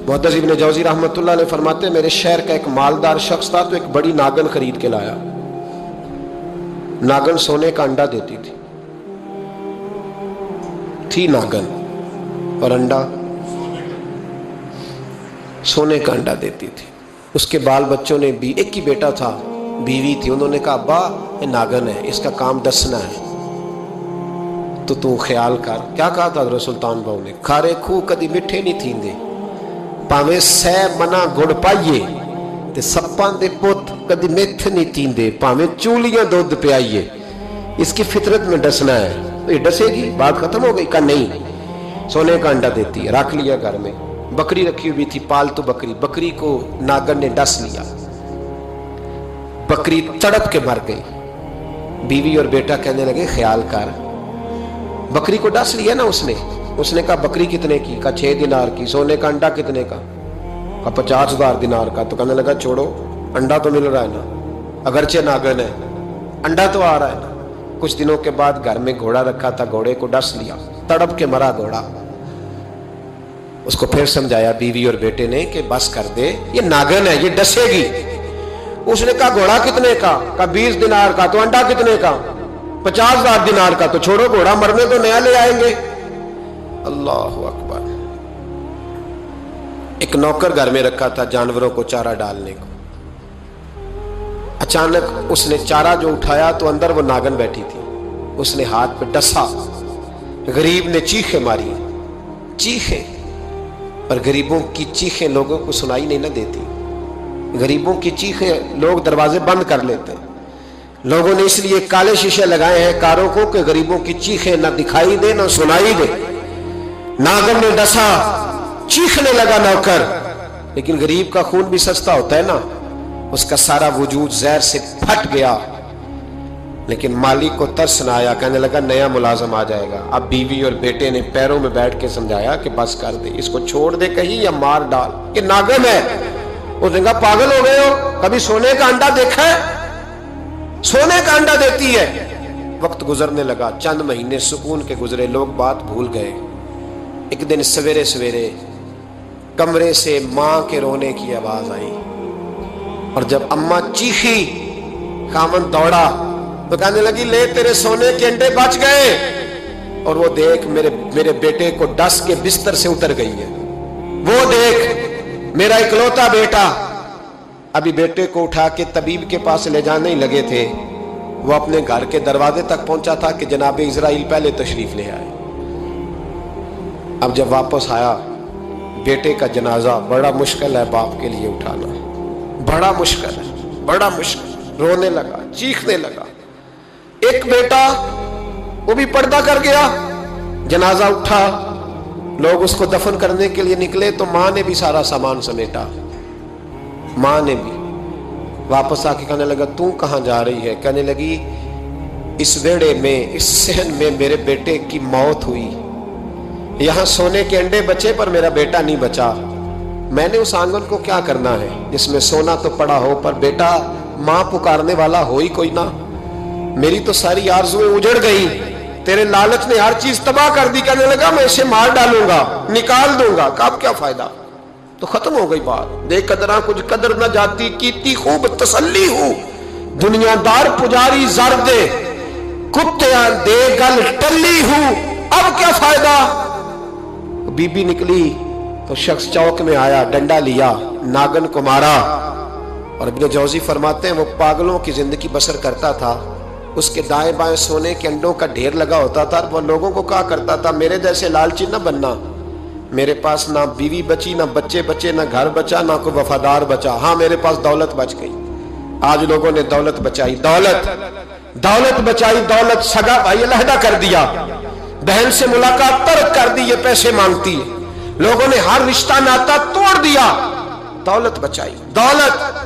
मुहद्दिस इब्न जौज़ी रहमतुल्लाह अलैह फरमाते, मेरे शहर का एक मालदार शख्स था तो एक बड़ी नागन खरीद के लाया। नागन सोने का अंडा देती थी नागन, और अंडा सोने का अंडा देती थी। उसके बाल बच्चों ने भी, एक ही बेटा था, बीवी थी, उन्होंने कहा अब्बा ये नागन है, इसका काम दसना है, तो तू ख्याल कर। क्या कहा था हज़रत सुल्तान बाहू ने? खारे खूह कदी मिठे नहीं थींदे, भावें सै मना गुड़ पाइए, ते सप्पां दे पुत कदी मिठ नहीं थींदे, भावें चूलियां दूध पियाइए। इसकी फितरत में डसना है। तो ये डसेगी, बात खत्म हो गई। का नहीं, सोने का अंडा देती है। रख लिया घर में। बकरी रखी हुई थी, पालतू बकरी, बकरी को नागन ने डस लिया, बकरी तड़प के मर गई। बीवी और बेटा कहने लगे ख्याल कर, बकरी को डस लिया ना उसने कहा बकरी कितने की? का 6 दिनार की। सोने का अंडा कितने का? 50,000 दिनार का। तो कहने लगा छोड़ो, अंडा तो मिल रहा है ना, अगरचे नागन है, अंडा तो आ रहा है ना। कुछ दिनों के बाद घर में घोड़ा रखा था, घोड़े को डस लिया, तड़प के मरा घोड़ा। उसको फिर समझाया बीवी और बेटे ने कि बस कर दे, ये नागन है, ये डसेगी। उसने कहा घोड़ा कितने का? 20 दिनार का। तो अंडा कितने का? 50,000 दिनार का। तो छोड़ो, घोड़ा मरने तो नया ले आएंगे। अल्लाहु अकबर। एक नौकर घर में रखा था जानवरों को चारा डालने को। अचानक उसने चारा जो उठाया तो अंदर वो नागन बैठी थी। उसने हाथ पे डसा, गरीब ने चीखें मारी, चीखें। पर गरीबों की चीखें लोगों को सुनाई नहीं ना देती। गरीबों की चीखें लोग दरवाजे बंद कर लेते हैं। लोगों ने इसलिए काले शीशे लगाए हैं कारों को कि गरीबों की चीखें ना दिखाई दे ना सुनाई दे। नागन ने डसा, चीखने लगा नौकर, लेकिन गरीब का खून भी सस्ता होता है ना। उसका सारा वजूद जहर से फट गया। लेकिन मालिक को तरस न आया, कहने लगा नया मुलाजम आ जाएगा। अब बीवी और बेटे ने पैरों में बैठ के समझाया कि बस कर दे, इसको छोड़ दे कहीं या मार डाल, ये नागन है। उसने कहा पागल हो गए हो, कभी सोने का अंडा देखा है? सोने का अंडा देती है। वक्त गुजरने लगा, चंद महीने सुकून के गुजरे, लोग बात भूल गए। एक दिन सवेरे सवेरे कमरे से मां के रोने की आवाज आई, और जब अम्मा चीखी, खामन दौड़ा तो कहने लगी ले तेरे सोने के अंडे बच गए। और वो देख मेरे बेटे को डस के बिस्तर से उतर गई है। वो देख मेरा इकलौता बेटा। अभी बेटे को उठा के तबीब के पास ले जाने ही लगे थे, वो अपने घर के दरवाजे तक पहुंचा था कि जनाब इजराइल पहले तशरीफ ले आए। अब जब वापस आया, बेटे का जनाजा बड़ा मुश्किल है बाप के लिए उठाना, बड़ा मुश्किल है, बड़ा मुश्किल। रोने लगा, चीखने लगा। एक बेटा वो भी पर्दा कर गया। जनाजा उठा, लोग उसको दफन करने के लिए निकले तो मां ने भी सारा सामान समेटा। मां ने भी वापस आके कहने लगा तू कहां जा रही है? कहने लगी इस वेड़े में, इस सहन में मेरे बेटे की मौत हुई। यहां सोने के अंडे बचे पर मेरा बेटा नहीं बचा। मैंने उस आंगन को क्या करना है जिसमें सोना तो पड़ा हो पर बेटा मां पुकारने वाला हो ही कोई ना। मेरी तो सारी आरज़ुएं उजड़ गई, तेरे लालच ने हर चीज तबाह कर दी। कहने लगा मैं इसे मार डालूंगा, निकाल दूंगा। कब क्या फायदा? तो खत्म हो गई बात। देख कदरा कुछ कदर न जाती, कीती खूब तसल्ली हूं, दुनियादार पुजारी जर दे, कुत्तियां दे गल टल्ली हूं, अब क्या फायदा? बीबी निकली तो शख्स चौक में आया, डंडा लिया, नागन को मारा। और इब्न जौज़ी फरमाते हैं वो पागलों की जिंदगी बसर करता था। उसके दाएं बाएं सोने के अंडों का ढेर लगा होता था। वो लोगों को कहा करता था मेरे जैसे लालची न बनना, मेरे पास ना बीवी बची, ना बच्चे बचे, ना घर बचा, ना कोई वफादार बचा। हाँ मेरे पास दौलत बच गई। आज लोगों ने दौलत बचाई, दौलत बचाई, दौलत सगा भाई अलहदा कर दिया, बहन से मुलाकात तर्क कर दी, ये पैसे मांगती है। लोगों ने हर रिश्ता नाता तोड़ दिया, दौलत बचाई, दौलत।